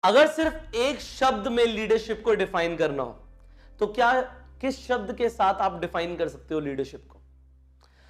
अगर सिर्फ एक शब्द में लीडरशिप को डिफाइन करना हो तो क्या किस शब्द के साथ आप डिफाइन कर सकते हो लीडरशिप को?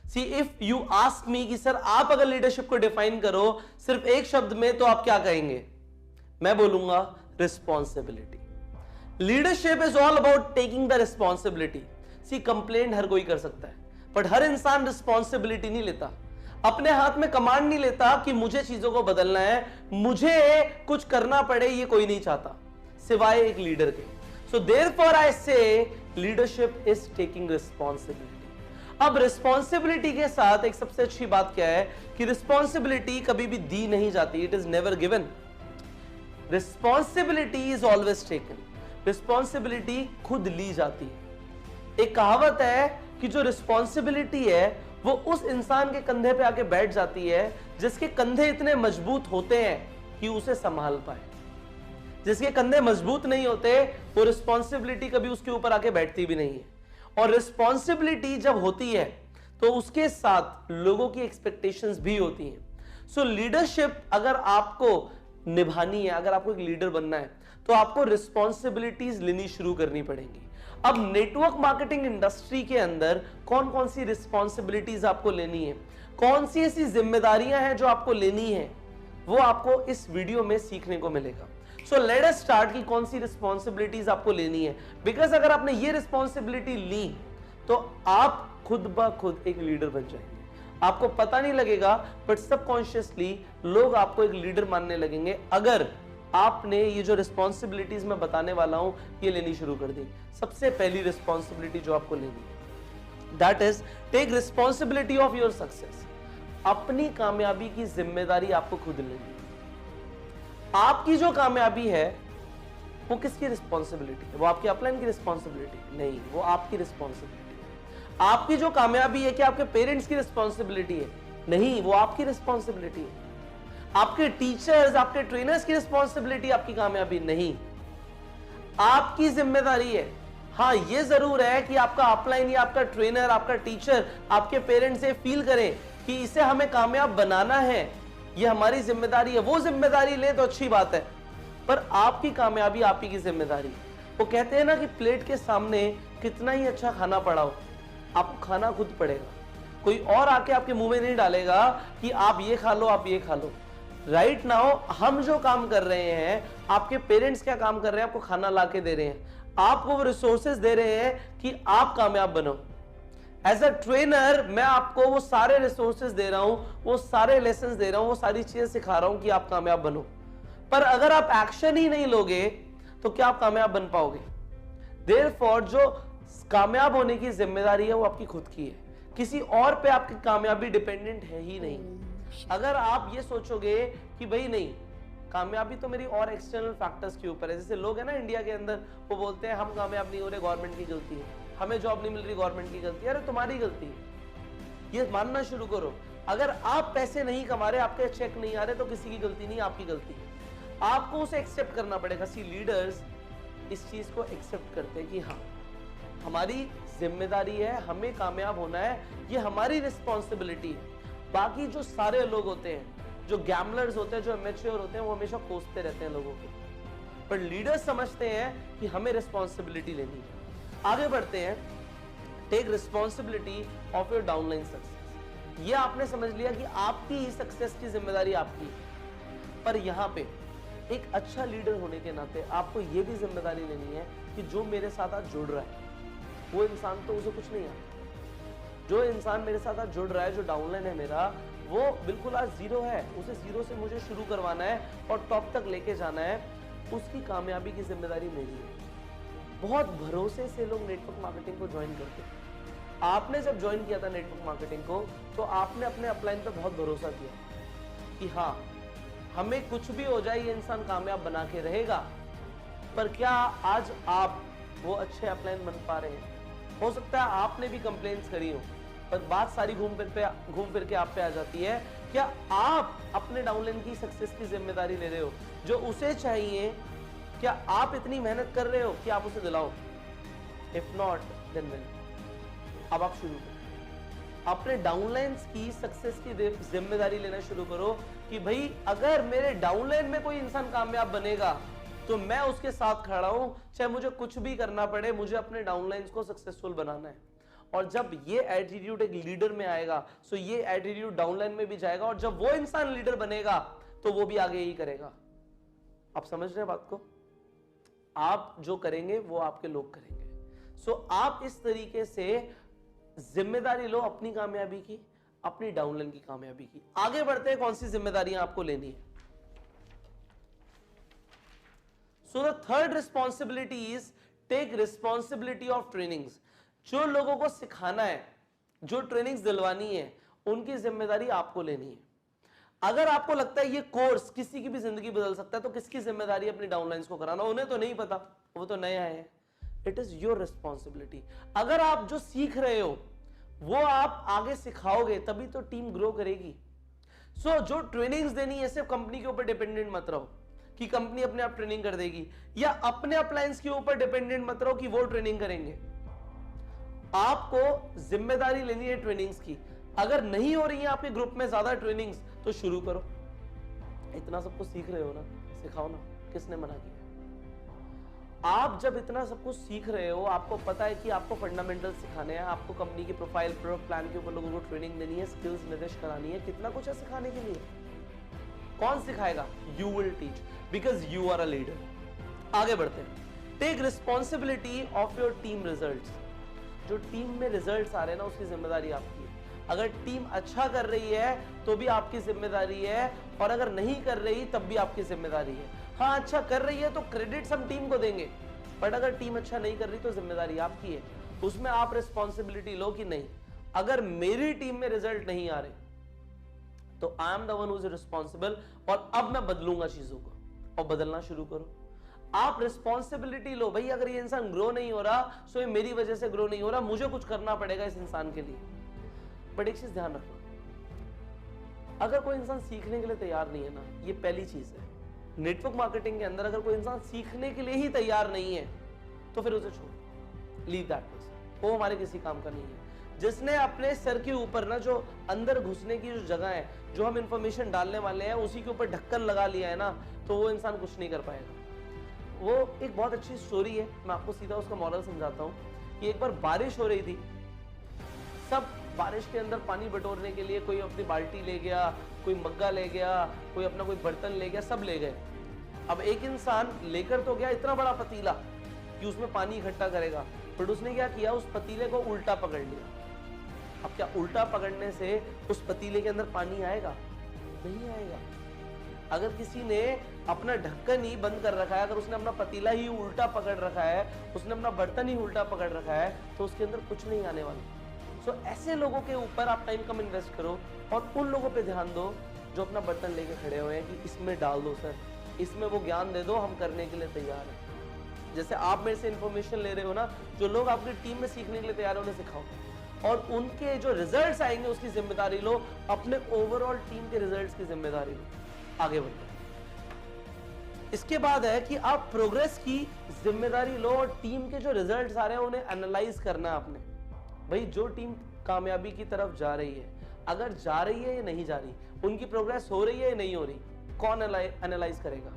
See if you ask me कि सर आप अगर लीडरशिप को डिफाइन करो सिर्फ एक शब्द में तो आप क्या कहेंगे? मैं बोलूंगा responsibility. Leadership is all about taking the responsibility. See complaint हर कोई कर सकता है बट हर इंसान रिस्पॉन्सिबिलिटी नहीं लेता, अपने हाथ में कमांड नहीं लेता कि मुझे चीजों को बदलना है, मुझे कुछ करना पड़े, ये कोई नहीं चाहता सिवाय एक लीडर के। सो देयरफॉर आई से लीडरशिप इज टेकिंग रिस्पॉन्सिबिलिटी। अब रिस्पॉन्सिबिलिटी के साथ एक सबसे अच्छी बात क्या है कि रिस्पॉन्सिबिलिटी कभी भी दी नहीं जाती, it is never given. Responsibility is always taken. Responsibility खुद ली जाती है। एक कहावत है कि जो रिस्पॉन्सिबिलिटी है वो उस इंसान के कंधे पे आके बैठ जाती है जिसके कंधे इतने मजबूत होते हैं कि उसे संभाल पाए। जिसके कंधे मजबूत नहीं होते वो रिस्पॉन्सिबिलिटी कभी उसके ऊपर आके बैठती भी नहीं है। और रिस्पॉन्सिबिलिटी जब होती है तो उसके साथ लोगों की एक्सपेक्टेशंस भी होती हैं। सो लीडरशिप अगर आपको निभानी है, अगर आपको एक लीडर बनना है तो आपको रिस्पॉन्सिबिलिटीज लेनी शुरू करनी पड़ेंगी। अब नेटवर्क मार्केटिंग इंडस्ट्री के अंदर कौन कौन सी रिस्पॉन्सिबिलिटीज आपको लेनी है, कौन सी ऐसी जिम्मेदारियां हैं जो आपको लेनी है, वो आपको इस वीडियो में सीखने को मिलेगा। सो लेट अस स्टार्ट कि कौन सी रिस्पॉन्सिबिलिटीज आपको लेनी है। बिकॉज अगर आपने ये रिस्पॉन्सिबिलिटी ली तो आप खुद ब खुद एक लीडर बन जाएंगे। आपको पता नहीं लगेगा बट सबकॉन्शियसली लोग आपको एक लीडर मानने लगेंगे अगर आपने ये जो रिस्पॉन्सिबिलिटीज मैं बताने वाला हूं ये लेनी शुरू कर दी। सबसे पहली रिस्पॉन्सिबिलिटी जो आपको लेनी है that is take responsibility of your success. अपनी कामयाबी की जिम्मेदारी आपको खुद लेनी है। आपकी जो कामयाबी है वो किसकी रिस्पॉन्सिबिलिटी है? वो आपकी अपलाइन की रिस्पॉन्सिबिलिटी नहीं, वो आपकी रिस्पॉन्सिबिलिटी है। आपकी जो कामयाबी है क्या आपके पेरेंट्स की रिस्पॉन्सिबिलिटी है? नहीं, वो आपकी रिस्पॉन्सिबिलिटी है। आपके टीचर्स, आपके ट्रेनर्स की रिस्पॉन्सिबिलिटी आपकी कामयाबी नहीं, आपकी जिम्मेदारी है। हाँ, ये जरूर है कि आपका अपलाइन या आपका ट्रेनर, आपका टीचर, आपके पेरेंट्स ये फील करें कि इसे हमें कामयाब बनाना है, ये हमारी जिम्मेदारी है, वो जिम्मेदारी ले तो अच्छी बात है, पर आपकी कामयाबी आप ही की जिम्मेदारी। वो कहते हैं ना कि प्लेट के सामने कितना ही अच्छा खाना पड़ा हो, आपको खाना खुद पड़ेगा। कोई और आके आपके मुंह में नहीं डालेगा कि आप ये खा लो, आप ये खा लो। राइट नाउ हम जो काम कर रहे हैं, आपके पेरेंट्स क्या काम कर रहे हैं? आपको खाना ला के दे रहे हैं, आपको वो रिसोर्सेज दे रहे हैं कि आप कामयाब बनो। एज अ ट्रेनर मैं आपको वो सारे रिसोर्सेज दे रहा हूं, वो सारे लेसन्स दे रहा हूं, वो सारी चीजें सिखा रहा हूं कि आप कामयाब बनो। पर अगर आप एक्शन ही नहीं लोगे तो क्या आप कामयाब बन पाओगे? देयरफॉर जो कामयाब होने की जिम्मेदारी है वो आपकी खुद की है, किसी और पे आपकी कामयाबी डिपेंडेंट है ही नहीं। अगर आप ये सोचोगे कि भाई नहीं, कामयाबी तो मेरी और एक्सटर्नल फैक्टर्स के ऊपर है, जैसे लोग है ना इंडिया के अंदर, वो बोलते हैं हम कामयाब नहीं हो रहे, गवर्नमेंट की गलती है, हमें जॉब नहीं मिल रही, गवर्नमेंट की गलती है। अरे तुम्हारी गलती है, ये मानना शुरू करो। अगर आप पैसे नहीं कमा रहे, आपके चेक नहीं आ रहे, तो किसी की गलती नहीं, आपकी गलती है। आपको उसे एक्सेप्ट करना पड़ेगा। सी लीडर्स इस चीज को एक्सेप्ट करते हैं कि हाँ, हमारी जिम्मेदारी है, हमें कामयाब होना है, ये हमारी रिस्पॉन्सिबिलिटी है। बाकी जो सारे लोग होते हैं, जो गैम्बलर्स होते हैं, जो इमैच्योर होते हैं, वो हमेशा कोसते रहते हैं लोगों को, पर लीडर्स समझते हैं कि हमें रिस्पॉन्सिबिलिटी लेनी है। आगे बढ़ते हैं। Take responsibility of your downline success. ये आपने समझ लिया कि आपकी ही सक्सेस की जिम्मेदारी आपकी, पर यहां पे एक अच्छा लीडर होने के नाते आपको ये भी जिम्मेदारी लेनी है कि जो मेरे साथ आज जुड़ रहा है वो इंसान तो उसे कुछ नहीं आता। जो इंसान मेरे साथ आज जुड़ रहा है, जो डाउनलाइन है मेरा, वो बिल्कुल आज जीरो है, उसे जीरो से मुझे शुरू करवाना है और टॉप तक लेके जाना है, उसकी कामयाबी की जिम्मेदारी मेरी है। बहुत भरोसे से लोग नेटवर्क मार्केटिंग को ज्वाइन करते हैं। आपने जब ज्वाइन किया था नेटवर्क मार्केटिंग को तो आपने अपने अपलाइन पे बहुत भरोसा किया कि हाँ, हमें कुछ भी हो जाए ये इंसान कामयाब बना के रहेगा। पर क्या आज आप वो अच्छे अपलाइन बन पा रहे हैं? हो सकता है आपने भी कंप्लेंट्स करी हो, पर बात सारी घूम फिर के आप पे आ जाती है, क्या आप अपने डाउनलाइन की सक्सेस की जिम्मेदारी ले रहे हो? जो उसे चाहिए, क्या आप इतनी मेहनत कर रहे हो कि आप उसे दिलाओ? If not then when. अब आप शुरू करो, अपने डाउनलाइंस की सक्सेस की जिम्मेदारी लेना शुरू करो कि भाई अगर मेरे डाउनलाइन में कोई इंसान कामयाब बनेगा तो मैं उसके साथ खड़ा हूं, चाहे मुझे कुछ भी करना पड़े, मुझे अपने डाउनलाइंस को सक्सेसफुल बनाना है। और जब ये एटीट्यूड एक लीडर में आएगा, सो ये एटीट्यूड डाउनलाइन में भी जाएगा, और जब वो इंसान लीडर बनेगा तो वो भी आगे यही करेगा। आप समझ रहे हैं बात को? आप जो करेंगे वो आपके लोग करेंगे। सो आप इस तरीके से जिम्मेदारी लो अपनी कामयाबी की, अपनी डाउनलाइन की कामयाबी की। आगे बढ़ते हैं, कौन सी जिम्मेदारियां आपको लेनी है। So the third responsibility is take responsibility of trainings. जो लोगों को सिखाना है, जो ट्रेनिंग्स दिलवानी है, उनकी जिम्मेदारी आपको लेनी है। अगर आपको लगता है ये कोर्स किसी की भी जिंदगी बदल सकता है, तो किसकी जिम्मेदारी अपनी डाउनलाइंस को कराना? उन्हें तो नहीं पता, वो तो नए आए हैं। It is your responsibility. अगर आप जो सीख रहे हो वो आप आगे सिखाओगे, तभी तो टीम ग्रो करेगी। सो जो ट्रेनिंग्स देनी है, सिर्फ कंपनी के ऊपर डिपेंडेंट मत रहो कि कंपनी अपने आप ट्रेनिंग कर देगी, या अपने अप्लायंस के ऊपर डिपेंडेंट मत रहो कि वो ट्रेनिंग करेंगे। आपको जिम्मेदारी लेनी है ट्रेनिंग्स की। अगर नहीं हो रही है आपके ग्रुप में ज्यादा ट्रेनिंग्स, तो शुरू करो। इतना सब कुछ सीख रहे हो ना, सिखाओ ना, किसने मना किया? आप जब इतना सब कुछ सीख रहे हो, आपको पता है कि आपको फंडामेंटल सिखाने हैं, आपको कंपनी की प्रोफाइल, प्रोडक्ट प्लान के ऊपर लोगों को ट्रेनिंग देनी है, स्किल्स निर्देश करानी है, कितना कुछ है सिखाने के लिए। कौन सिखाएगा? You will teach, because you are a leader. आगे बढ़ते हैं। Take responsibility of your team results. जो टीम में रिजल्ट्स आ रहे हैं ना, उसकी जिम्मेदारी आपकी है। अगर टीम अच्छा कर रही है तो भी आपकी जिम्मेदारी है, और अगर नहीं कर रही तब भी आपकी जिम्मेदारी है। हाँ, अच्छा कर रही है तो क्रेडिट हम टीम को देंगे, बट अगर टीम अच्छा नहीं कर रही तो जिम्मेदारी आपकी है। उसमें आप रिस्पॉन्सिबिलिटी लो कि नहीं, अगर मेरी टीम में रिजल्ट नहीं आ रहे तो I am the one who is responsible, और अब मैं बदलूंगा चीजों को, और बदलना शुरू करो। आप रिस्पॉन्सिबिलिटी लो, भाई अगर ये इंसान ग्रो नहीं हो रहा, सो ये मेरी वजह से ग्रो नहीं हो रहा, मुझे कुछ करना पड़ेगा इस इंसान के लिए। बट एक चीज ध्यान रखना, अगर कोई इंसान सीखने के लिए तैयार नहीं है ना, ये पहली चीज है। नेटवर्क मार्केटिंग के अंदर अगर कोई इंसान सीखने के लिए ही तैयार नहीं है, तो फिर उसे छोड़ो, लीव दैट पर्सन, वो हमारे किसी काम का नहीं है। जिसने अपने सर के ऊपर ना जो अंदर घुसने की जो जगह है, जो हम इंफॉर्मेशन डालने वाले हैं, उसी के ऊपर ढक्कन लगा लिया है ना, तो वो इंसान कुछ नहीं कर पाएगा। वो एक बहुत अच्छी स्टोरी है, मैं आपको सीधा उसका मॉरल समझाता हूँ कि एक बार बारिश हो रही थी, सब बारिश के अंदर पानी बटोरने के लिए कोई अपनी बाल्टी ले गया, कोई मग्गा ले गया, कोई अपना कोई बर्तन ले गया, सब ले गए। अब एक इंसान लेकर तो गया इतना बड़ा पतीला कि उसमें पानी इकट्ठा करेगा, बट उसने क्या किया, उस पतीले को उल्टा पकड़ लिया। अब क्या उल्टा पकड़ने से उस पतीले के अंदर पानी आएगा? नहीं आएगा। अगर किसी ने अपना ढक्कन ही बंद कर रखा है, अगर उसने अपना पतीला ही उल्टा पकड़ रखा है, उसने अपना बर्तन ही उल्टा पकड़ रखा है, तो उसके अंदर कुछ नहीं आने वाला। सो ऐसे लोगों के ऊपर आप टाइम कम इन्वेस्ट करो, और उन लोगों पे ध्यान दो जो अपना बर्तन लेके खड़े हुए हैं कि इसमें डाल दो सर, इसमें वो ज्ञान दे दो, हम करने के लिए तैयार हैं। जैसे आप मेरे से इंफॉर्मेशन ले रहे हो ना, जो लोग आपकी टीम में सीखने के लिए तैयार है उन्हें सिखाओ, और उनके जो रिजल्ट्स आएंगे उसकी जिम्मेदारी लो, अपने ओवरऑल टीम के रिजल्ट्स की जिम्मेदारी लो। आगे बढ़ते हैं। इसके बाद है कि आप प्रोग्रेस की जिम्मेदारी लो, और टीम के जो रिजल्ट्स आ रहे हैं उन्हें एनालाइज करना है आपने। भाई जो टीम कामयाबी की तरफ जा रही है, अगर जा रही है या नहीं जा रही, उनकी प्रोग्रेस हो रही है या नहीं हो रही, कौन एनालाइज करेगा?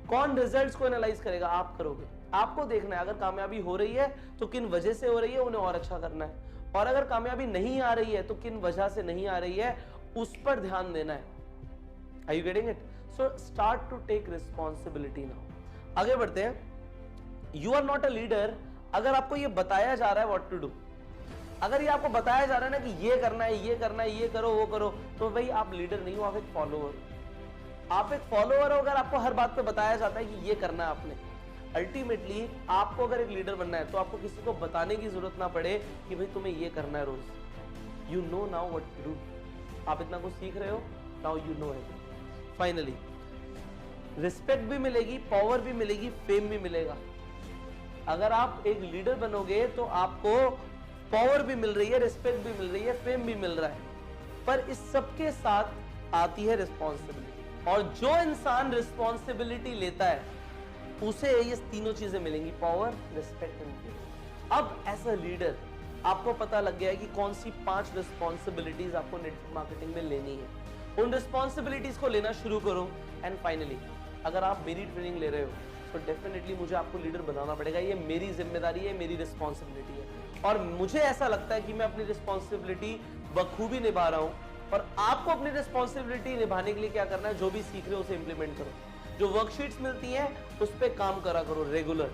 कौन रिजल्ट्स को एनालाइज करेगा? आप करोगे। आपको देखना है अगर कामयाबी हो रही है तो किन वजह से हो रही है, उन्हें और अच्छा करना है, और अगर कामयाबी नहीं आ रही है तो किन वजह से नहीं आ रही है, उस पर ध्यान देना है। Are you getting it? So start to take responsibility now. आगे बढ़ते हैं। You are not a leader अगर आपको ये बताया जा रहा है what to do, अगर ये आपको बताया जा रहा है ना कि ये करना है, ये करना है, ये करो, वो करो, तो भाई आप लीडर नहीं हो, आप एक फॉलोअर हो। आप एक फॉलोअर हो अगर आपको हर बात पे बताया जाता है कि ये करना है आपने। अल्टीमेटली आपको अगर एक लीडर बनना है तो आपको किसी को बताने की जरूरत ना पड़े कि भाई तुम्हें ये करना है रोज। You know now what to do. आप इतना कुछ सीख रहे हो, now you know it. Finally respect भी मिलेगी, पावर भी मिलेगी, फेम भी मिलेगा। अगर आप एक लीडर बनोगे तो आपको पावर भी मिल रही है, रिस्पेक्ट भी मिल रही है, फेम भी मिल रहा है, पर इस सबके साथ आती है रिस्पॉन्सिबिलिटी। और जो इंसान रिस्पॉन्सिबिलिटी लेता है उसे ये तीनों चीजें मिलेंगी, पावर, रिस्पेक्ट एंड फेम। अब एज अ लीडर आपको पता लग गया है कि कौन सी 5 रिस्पॉन्सिबिलिटीज आपको नेटवर्क मार्केटिंग में लेनी है। उन रिस्पॉन्सिबिलिटीज को लेना शुरू करो। एंड फाइनली अगर आप मेरी ट्रेनिंग ले रहे हो तो डेफिनेटली मुझे आपको लीडर बनाना पड़ेगा। ये मेरी जिम्मेदारी है, मेरी रिस्पॉन्सिबिलिटी है, और मुझे ऐसा लगता है कि मैं अपनी रिस्पॉन्सिबिलिटी बखूबी निभा रहा हूं। और आपको अपनी रिस्पॉन्सिबिलिटी निभाने के लिए क्या करना है, जो भी सीख रहे हो उसे इंप्लीमेंट करो। जो वर्कशीट्स मिलती हैं उस पर काम करा करो regular,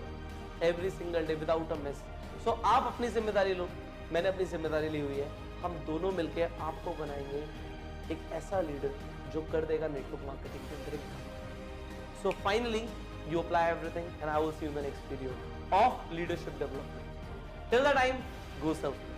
every single day without a miss. सो आप अपनी जिम्मेदारी लो, मैंने अपनी जिम्मेदारी ली हुई है, हम दोनों मिलकर आपको बनाएंगे एक ऐसा लीडर जो कर देगा नेटवर्क मार्केटिंग के अंदर। So finally you apply everything, and I will see you in the next video of leadership development. Till the time, go serve.